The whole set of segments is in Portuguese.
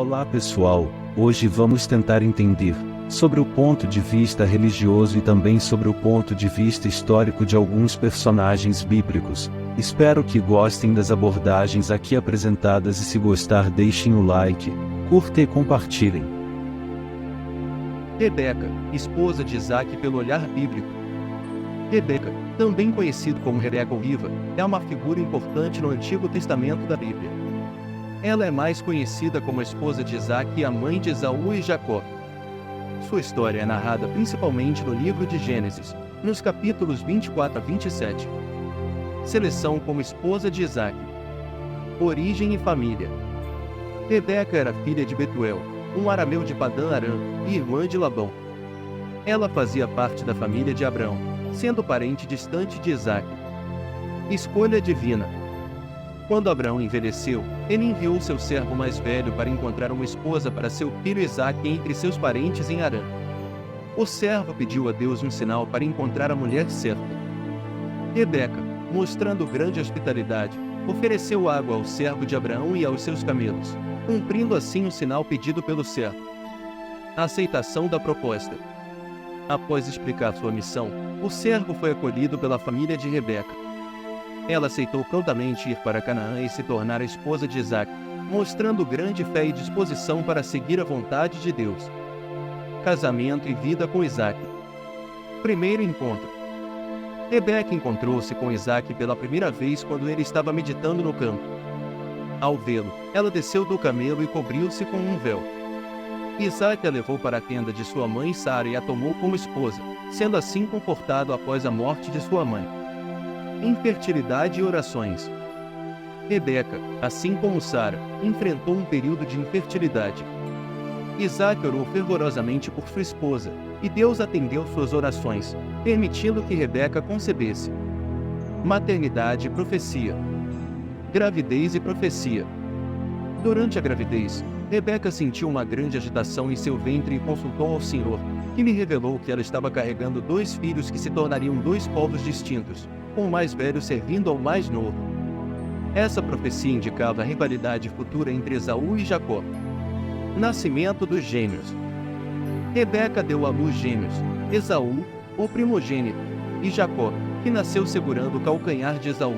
Olá pessoal, hoje vamos tentar entender sobre o ponto de vista religioso e também sobre o ponto de vista histórico de alguns personagens bíblicos. Espero que gostem das abordagens aqui apresentadas e se gostar deixem o like, curta e compartilhem. Rebeca, esposa de Isaque pelo olhar bíblico. Rebeca, também conhecido como Rebeca ou Riva, é uma figura importante no Antigo Testamento da Bíblia. Ela é mais conhecida como a esposa de Isaque e a mãe de Esaú e Jacó. Sua história é narrada principalmente no livro de Gênesis, nos capítulos 24 a 27. Seleção como esposa de Isaque. Origem e família. Rebeca era filha de Betuel, um arameu de Padã-Arã, e irmã de Labão. Ela fazia parte da família de Abraão, sendo parente distante de Isaque. Escolha divina. Quando Abraão envelheceu, ele enviou seu servo mais velho para encontrar uma esposa para seu filho Isaque entre seus parentes em Harã. O servo pediu a Deus um sinal para encontrar a mulher certa. Rebeca, mostrando grande hospitalidade, ofereceu água ao servo de Abraão e aos seus camelos, cumprindo assim o sinal pedido pelo servo. A aceitação da proposta. Após explicar sua missão, o servo foi acolhido pela família de Rebeca. Ela aceitou prontamente ir para Canaã e se tornar a esposa de Isaque, mostrando grande fé e disposição para seguir a vontade de Deus. Casamento e vida com Isaque. Primeiro encontro. Rebeca encontrou-se com Isaque pela primeira vez quando ele estava meditando no campo. Ao vê-lo, ela desceu do camelo e cobriu-se com um véu. Isaque a levou para a tenda de sua mãe Sara e a tomou como esposa, sendo assim confortado após a morte de sua mãe. Infertilidade e orações. Rebeca, assim como Sara, enfrentou um período de infertilidade. Isaque orou fervorosamente por sua esposa, e Deus atendeu suas orações, permitindo que Rebeca concebesse. Maternidade e profecia. Gravidez e profecia. Durante a gravidez, Rebeca sentiu uma grande agitação em seu ventre e consultou ao Senhor, que lhe revelou que ela estava carregando 2 filhos que se tornariam 2 povos distintos, com o mais velho servindo ao mais novo. Essa profecia indicava a rivalidade futura entre Esaú e Jacó. Nascimento dos gêmeos. Rebeca deu à luz gêmeos, Esaú, o primogênito, e Jacó, que nasceu segurando o calcanhar de Esaú.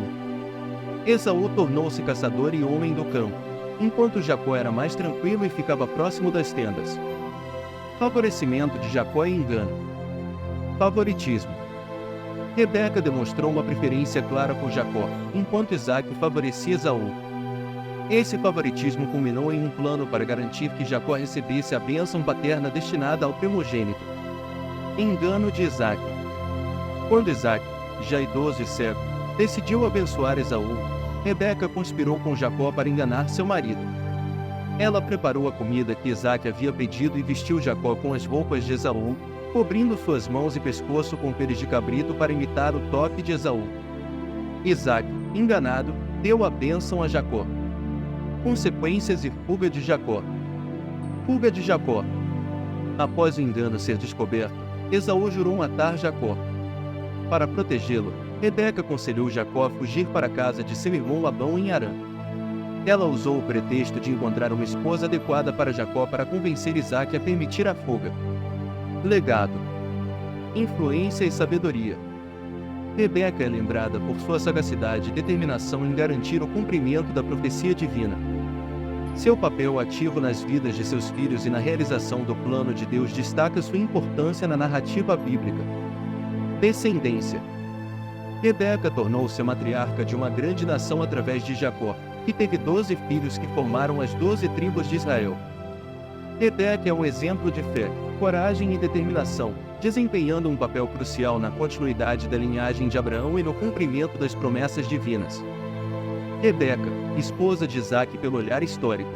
Esaú tornou-se caçador e homem do campo, enquanto Jacó era mais tranquilo e ficava próximo das tendas. Favorecimento de Jacó e engano. Favoritismo. Rebeca demonstrou uma preferência clara por Jacó, enquanto Isaque favorecia Esaú. Esse favoritismo culminou em um plano para garantir que Jacó recebesse a bênção paterna destinada ao primogênito. Engano de Isaque. Quando Isaque, já idoso e cego, decidiu abençoar Esaú, Rebeca conspirou com Jacó para enganar seu marido. Ela preparou a comida que Isaque havia pedido e vestiu Jacó com as roupas de Esaú, cobrindo suas mãos e pescoço com peles de cabrito para imitar o toque de Esaú. Isaque, enganado, deu a bênção a Jacó. Consequências e fuga de Jacó. Fuga de Jacó. Após o engano ser descoberto, Esaú jurou matar Jacó. Para protegê-lo, Rebeca aconselhou Jacó a fugir para a casa de seu irmão Labão em Harã. Ela usou o pretexto de encontrar uma esposa adequada para Jacó para convencer Isaque a permitir a fuga. Legado. Influência e sabedoria. Rebeca é lembrada por sua sagacidade e determinação em garantir o cumprimento da profecia divina. Seu papel ativo nas vidas de seus filhos e na realização do plano de Deus destaca sua importância na narrativa bíblica. Descendência. Rebeca tornou-se a matriarca de uma grande nação através de Jacó, que teve 12 filhos que formaram as 12 tribos de Israel. Rebeca é um exemplo de fé, coragem e determinação, desempenhando um papel crucial na continuidade da linhagem de Abraão e no cumprimento das promessas divinas. Rebeca, esposa de Isaque pelo olhar histórico.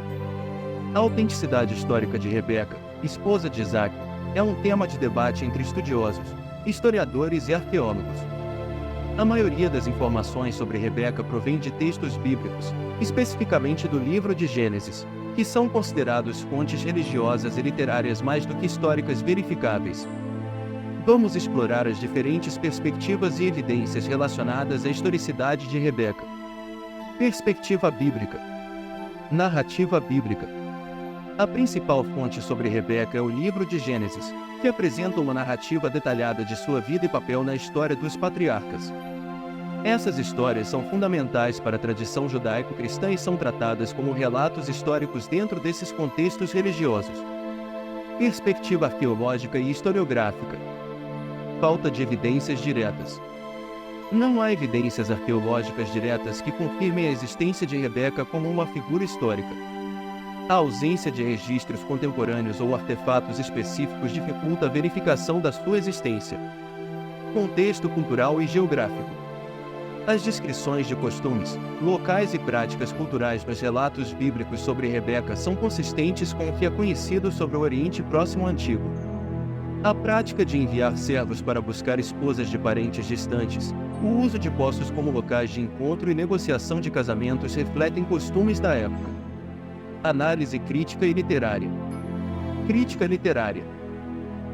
A autenticidade histórica de Rebeca, esposa de Isaque, é um tema de debate entre estudiosos, historiadores e arqueólogos. A maioria das informações sobre Rebeca provém de textos bíblicos, especificamente do livro de Gênesis, que são considerados fontes religiosas e literárias mais do que históricas verificáveis. Vamos explorar as diferentes perspectivas e evidências relacionadas à historicidade de Rebeca. Perspectiva bíblica. Narrativa bíblica. A principal fonte sobre Rebeca é o livro de Gênesis, que apresenta uma narrativa detalhada de sua vida e papel na história dos patriarcas. Essas histórias são fundamentais para a tradição judaico-cristã e são tratadas como relatos históricos dentro desses contextos religiosos. Perspectiva arqueológica e historiográfica. Falta de evidências diretas. Não há evidências arqueológicas diretas que confirmem a existência de Rebeca como uma figura histórica. A ausência de registros contemporâneos ou artefatos específicos dificulta a verificação da sua existência. Contexto cultural e geográfico. As descrições de costumes, locais e práticas culturais nos relatos bíblicos sobre Rebeca são consistentes com o que é conhecido sobre o Oriente Próximo Antigo. A prática de enviar servos para buscar esposas de parentes distantes, o uso de poços como locais de encontro e negociação de casamentos refletem costumes da época. Análise crítica e literária. Crítica literária.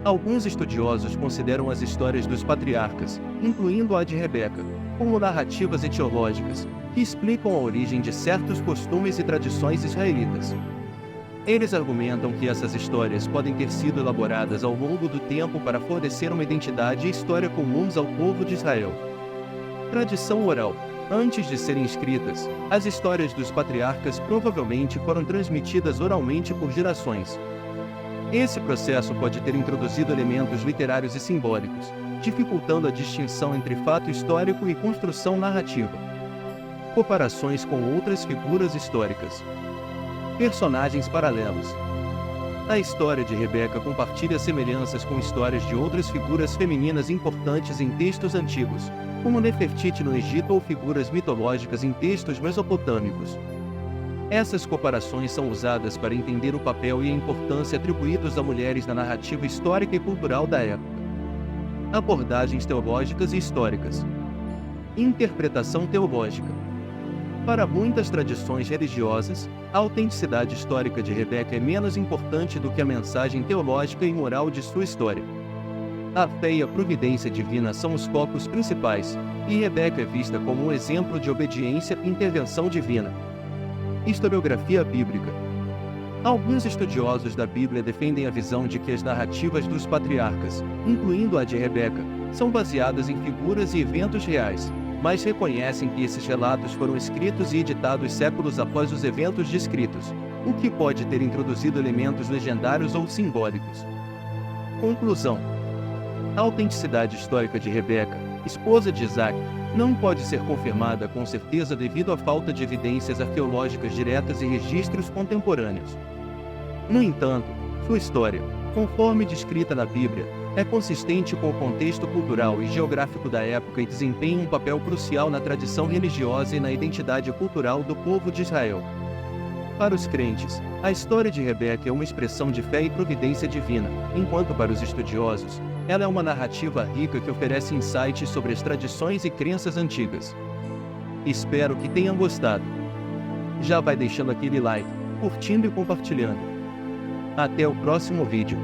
Alguns estudiosos consideram as histórias dos patriarcas, incluindo a de Rebeca, como narrativas etiológicas, que explicam a origem de certos costumes e tradições israelitas. Eles argumentam que essas histórias podem ter sido elaboradas ao longo do tempo para fornecer uma identidade e história comuns ao povo de Israel. Tradição oral. Antes de serem escritas, as histórias dos patriarcas provavelmente foram transmitidas oralmente por gerações. Esse processo pode ter introduzido elementos literários e simbólicos, dificultando a distinção entre fato histórico e construção narrativa. Comparações com outras figuras históricas. Personagens paralelos. A história de Rebeca compartilha semelhanças com histórias de outras figuras femininas importantes em textos antigos, como Nefertiti no Egito ou figuras mitológicas em textos mesopotâmicos. Essas comparações são usadas para entender o papel e a importância atribuídos a mulheres na narrativa histórica e cultural da época. Abordagens teológicas e históricas. Interpretação teológica. Para muitas tradições religiosas, a autenticidade histórica de Rebeca é menos importante do que a mensagem teológica e moral de sua história. A fé e a providência divina são os focos principais, e Rebeca é vista como um exemplo de obediência e intervenção divina. Historiografia bíblica. Alguns estudiosos da Bíblia defendem a visão de que as narrativas dos patriarcas, incluindo a de Rebeca, são baseadas em figuras e eventos reais, mas reconhecem que esses relatos foram escritos e editados séculos após os eventos descritos, o que pode ter introduzido elementos legendários ou simbólicos. Conclusão. A autenticidade histórica de Rebeca, esposa de Isaac, não pode ser confirmada com certeza devido à falta de evidências arqueológicas diretas e registros contemporâneos. No entanto, sua história, conforme descrita na Bíblia, é consistente com o contexto cultural e geográfico da época e desempenha um papel crucial na tradição religiosa e na identidade cultural do povo de Israel. Para os crentes, a história de Rebeca é uma expressão de fé e providência divina, enquanto para os estudiosos, ela é uma narrativa rica que oferece insights sobre as tradições e crenças antigas. Espero que tenham gostado. Já vai deixando aquele like, curtindo e compartilhando. Até o próximo vídeo.